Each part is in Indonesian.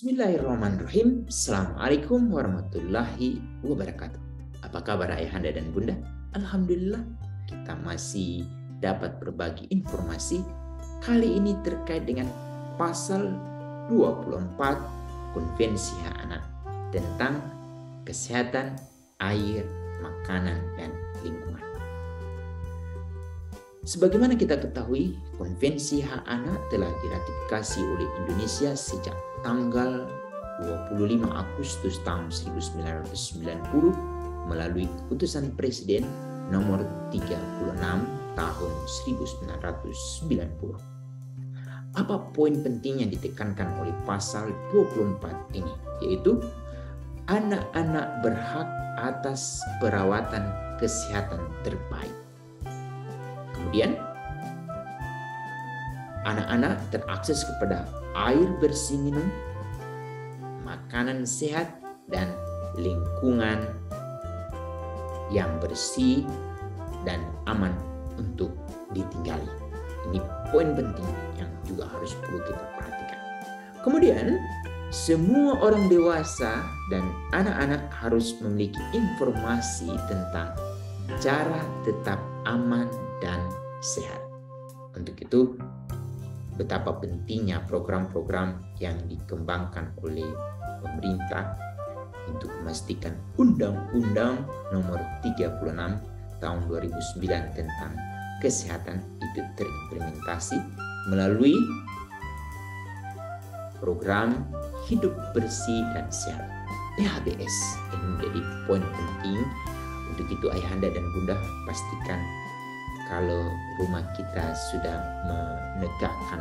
Bismillahirrahmanirrahim. Assalamualaikum warahmatullahi wabarakatuh. Apa kabar ayahanda dan bunda? Alhamdulillah kita masih dapat berbagi informasi. Kali ini terkait dengan pasal 24 Konvensi Hak Anak tentang kesehatan, air, makanan, dan lingkungan. Sebagaimana kita ketahui, Konvensi Hak Anak telah diratifikasi oleh Indonesia sejak tanggal 25 Agustus tahun 1990 melalui Keputusan Presiden nomor 36 tahun 1990. Apa poin penting yang ditekankan oleh pasal 24 ini? Yaitu anak-anak berhak atas perawatan kesehatan terbaik. Kemudian, anak-anak terakses kepada air bersih minum, makanan sehat, dan lingkungan yang bersih dan aman untuk ditinggali. Ini poin penting yang juga harus perlu kita perhatikan. Kemudian, semua orang dewasa dan anak-anak harus memiliki informasi tentang cara tetap aman dan sehat. Untuk itu, betapa pentingnya program-program yang dikembangkan oleh pemerintah untuk memastikan Undang-Undang Nomor 36 Tahun 2009 tentang kesehatan itu terimplementasi melalui program Hidup Bersih dan Sehat (PHBS). Ini menjadi poin penting. Untuk itu ayahanda dan bunda pastikan kalau rumah kita sudah menegakkan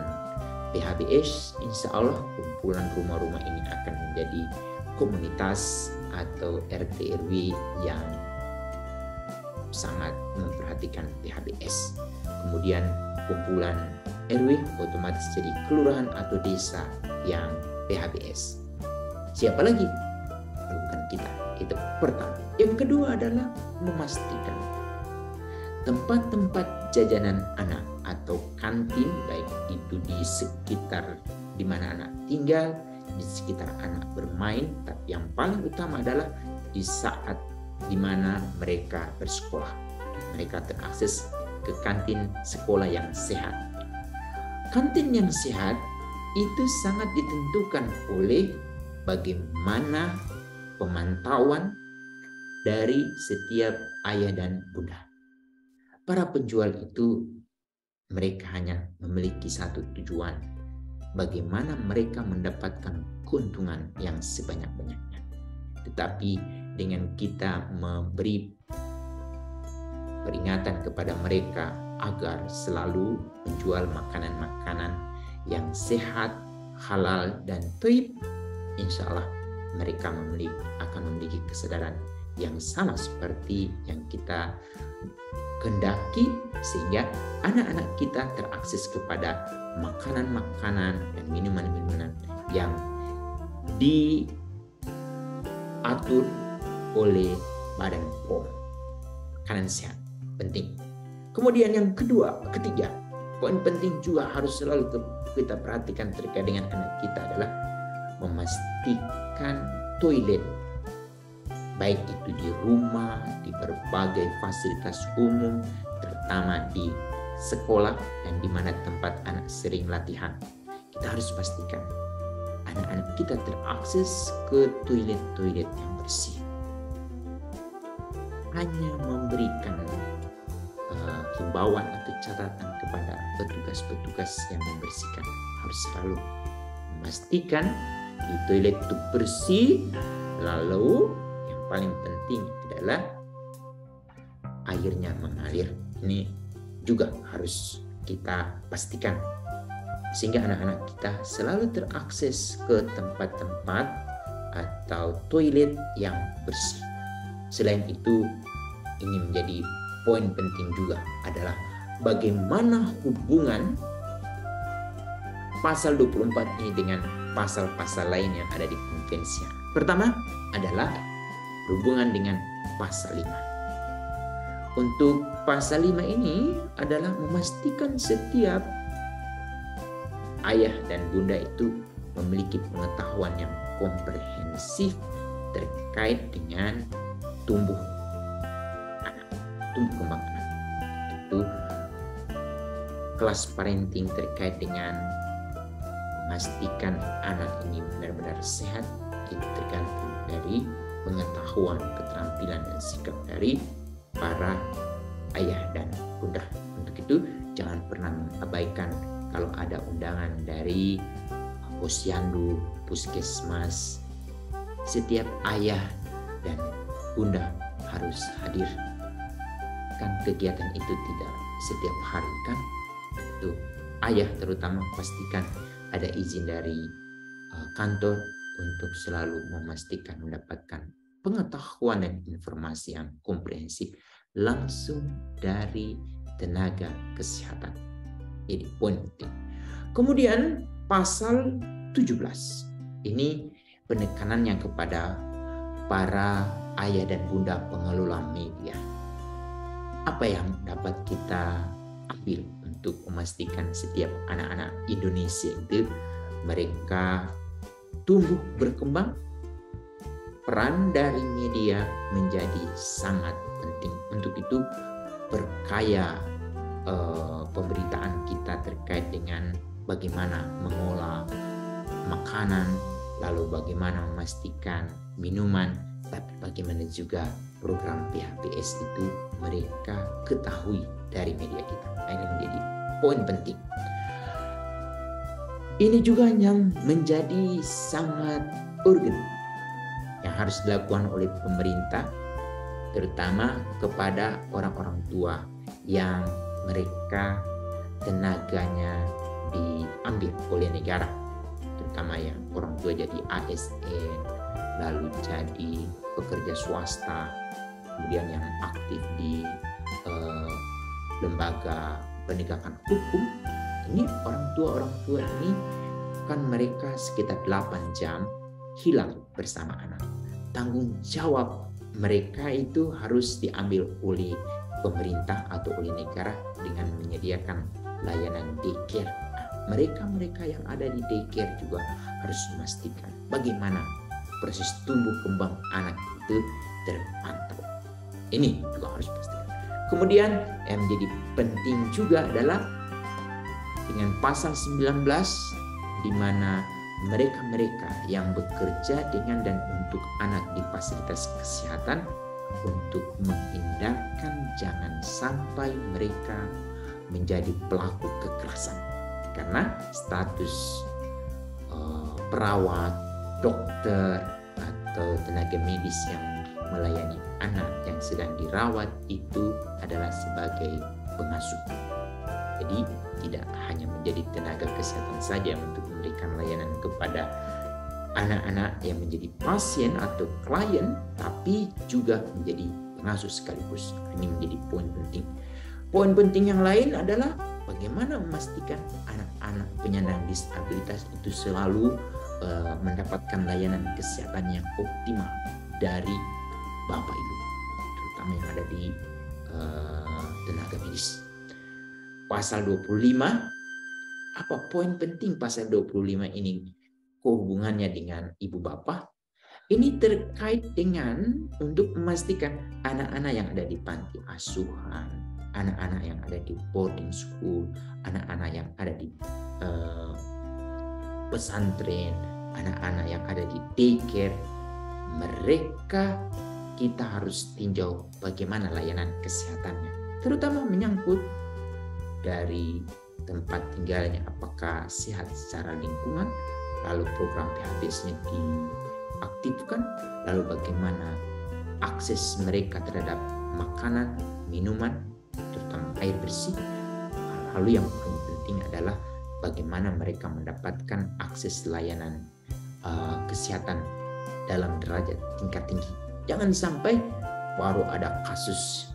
PHBS, insya Allah kumpulan rumah-rumah ini akan menjadi komunitas atau RT RW yang sangat memperhatikan PHBS. Kemudian kumpulan RW otomatis jadi kelurahan atau desa yang PHBS. Siapa lagi? Bukan kita. Itu pertama. Yang kedua adalah memastikan tempat-tempat jajanan anak atau kantin, baik itu di sekitar di mana anak tinggal, di sekitar anak bermain, tapi yang paling utama adalah di saat di mana mereka bersekolah. Mereka terakses ke kantin sekolah yang sehat. Kantin yang sehat itu sangat ditentukan oleh bagaimana pemantauan dari setiap ayah dan bunda. Para penjual itu mereka hanya memiliki satu tujuan, bagaimana mereka mendapatkan keuntungan yang sebanyak-banyaknya. Tetapi dengan kita memberi peringatan kepada mereka agar selalu menjual makanan-makanan yang sehat, halal, dan thayyib, insya Allah mereka akan memiliki kesadaran yang sama seperti yang kita kehendaki, sehingga anak-anak kita terakses kepada makanan-makanan dan minuman-minuman yang diatur oleh Badan POM. Makanan sehat penting. Kemudian yang ketiga, poin penting juga harus selalu kita perhatikan terkait dengan anak kita adalah memastikan toilet, baik itu di rumah, di berbagai fasilitas umum, terutama di sekolah dan di mana tempat anak sering latihan. Kita harus pastikan anak-anak kita terakses ke toilet-toilet yang bersih. Hanya memberikan himbauan atau catatan kepada petugas-petugas yang membersihkan, harus selalu memastikan di toilet itu bersih. Lalu yang paling penting adalah airnya mengalir. Ini juga harus kita pastikan sehingga anak-anak kita selalu terakses ke tempat-tempat atau toilet yang bersih. Selain itu, ini menjadi poin penting juga adalah bagaimana hubungan pasal 24 ini dengan pasal-pasal lain yang ada di konvensi. Pertama adalah berhubungan dengan pasal 5. Untuk pasal 5 ini adalah memastikan setiap ayah dan bunda itu memiliki pengetahuan yang komprehensif terkait dengan tumbuh kembang anak. Itu kelas parenting terkait dengan memastikan anak ini benar-benar sehat itu tergantung dari pengetahuan, keterampilan, dan sikap dari para ayah dan bunda. Untuk itu jangan pernah mengabaikan kalau ada undangan dari posyandu, puskesmas. Setiap ayah dan bunda harus hadir. Kan kegiatan itu tidak setiap hari kan. Itu ayah terutama pastikan ada izin dari kantor untuk selalu memastikan mendapatkan pengetahuan dan informasi yang komprehensif langsung dari tenaga kesehatan. Ini poin penting. Kemudian pasal 17. Ini penekanannya kepada para ayah dan bunda pengelola media. Apa yang dapat kita ambil untuk memastikan setiap anak-anak Indonesia itu mereka tumbuh berkembang? Peran dari media menjadi sangat penting. Untuk itu perkaya pemberitaan kita terkait dengan bagaimana mengolah makanan, lalu bagaimana memastikan minuman, tapi bagaimana juga program PHBS itu mereka ketahui dari media kita. Ini menjadi poin penting. Ini juga yang menjadi sangat urgent yang harus dilakukan oleh pemerintah, terutama kepada orang-orang tua yang mereka tenaganya diambil oleh negara, terutama yang orang tua jadi ASN, lalu jadi pekerja swasta, kemudian yang aktif di lembaga penegakan hukum. Ini orang tua ini kan mereka sekitar 8 jam hilang bersama anak. Tanggung jawab mereka itu harus diambil oleh pemerintah atau oleh negara dengan menyediakan layanan daycare. Mereka yang ada di daycare juga harus memastikan bagaimana proses tumbuh kembang anak itu terpantau. Ini juga harus dipastikan. Kemudian yang menjadi penting juga adalah dengan pasal 19 di mana mereka yang bekerja dengan dan untuk anak di fasilitas kesehatan untuk menghindarkan jangan sampai mereka menjadi pelaku kekerasan. Karena status perawat, dokter, atau tenaga medis yang melayani anak yang sedang dirawat itu adalah sebagai pengasuh. Jadi tidak hanya menjadi tenaga kesehatan saja untuk memberikan layanan kepada anak-anak yang menjadi pasien atau klien, tapi juga menjadi pengasuh sekaligus. Ini menjadi poin penting. Poin penting yang lain adalah bagaimana memastikan anak-anak penyandang disabilitas itu selalu mendapatkan layanan kesehatan yang optimal dari Bapak Ibu, terutama yang ada di tenaga medis. Pasal 25, apa poin penting pasal 25 ini? Hubungannya dengan ibu bapak. Ini terkait dengan untuk memastikan anak-anak yang ada di panti asuhan, anak-anak yang ada di boarding school, anak-anak yang ada di pesantren, anak-anak yang ada di daycare, mereka kita harus tinjau bagaimana layanan kesehatannya, terutama menyangkut dari tempat tinggalnya, apakah sehat secara lingkungan, lalu program PHBS-nya diaktifkan, lalu bagaimana akses mereka terhadap makanan, minuman, terutama air bersih. Lalu yang paling penting adalah bagaimana mereka mendapatkan akses layanan kesehatan dalam derajat tingkat tinggi. Jangan sampai baru ada kasus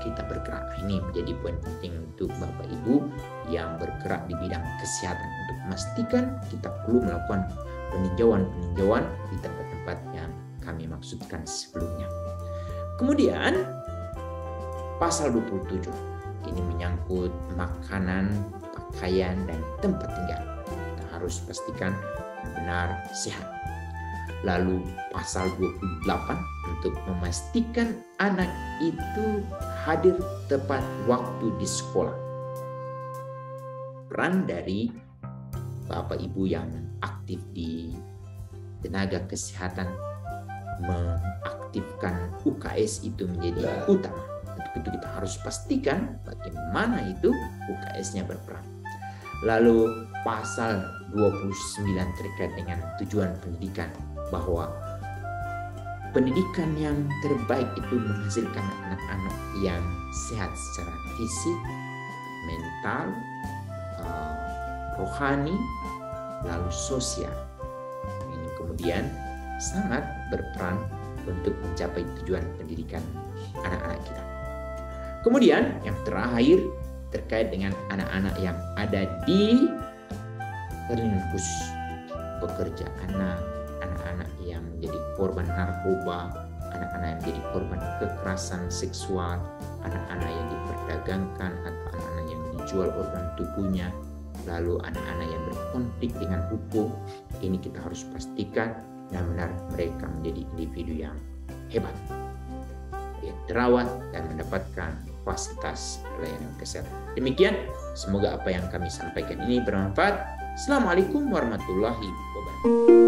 kita bergerak. Ini menjadi poin penting untuk Bapak Ibu yang bergerak di bidang kesehatan untuk memastikan kita perlu melakukan peninjauan di tempat-tempat yang kami maksudkan sebelumnya. Kemudian pasal 27 ini menyangkut makanan, pakaian, dan tempat tinggal. Kita harus pastikan benar sehat. Lalu pasal 28 untuk memastikan anak itu hadir tepat waktu di sekolah. Peran dari Bapak Ibu yang aktif di tenaga kesehatan mengaktifkan UKS itu menjadi utama. Untuk itu kita harus pastikan bagaimana itu UKS-nya berperan. Lalu pasal 29 terkait dengan tujuan pendidikan, bahwa pendidikan yang terbaik itu menghasilkan anak-anak yang sehat secara fisik, mental, rohani, lalu sosial. Ini kemudian sangat berperan untuk mencapai tujuan pendidikan anak-anak kita. Kemudian yang terakhir terkait dengan anak-anak yang ada di perlindungan khusus, pekerja anak-anak yang menjadi korban narkoba, anak-anak yang menjadi korban kekerasan seksual, anak-anak yang diperdagangkan atau anak-anak yang dijual organ tubuhnya, lalu anak-anak yang berkonflik dengan hukum. Ini kita harus pastikan benar-benar mereka menjadi individu yang hebat, yang terawat dan mendapatkan fasilitas pelayanan kesehatan. Demikian, semoga apa yang kami sampaikan ini bermanfaat. Assalamualaikum warahmatullahi wabarakatuh.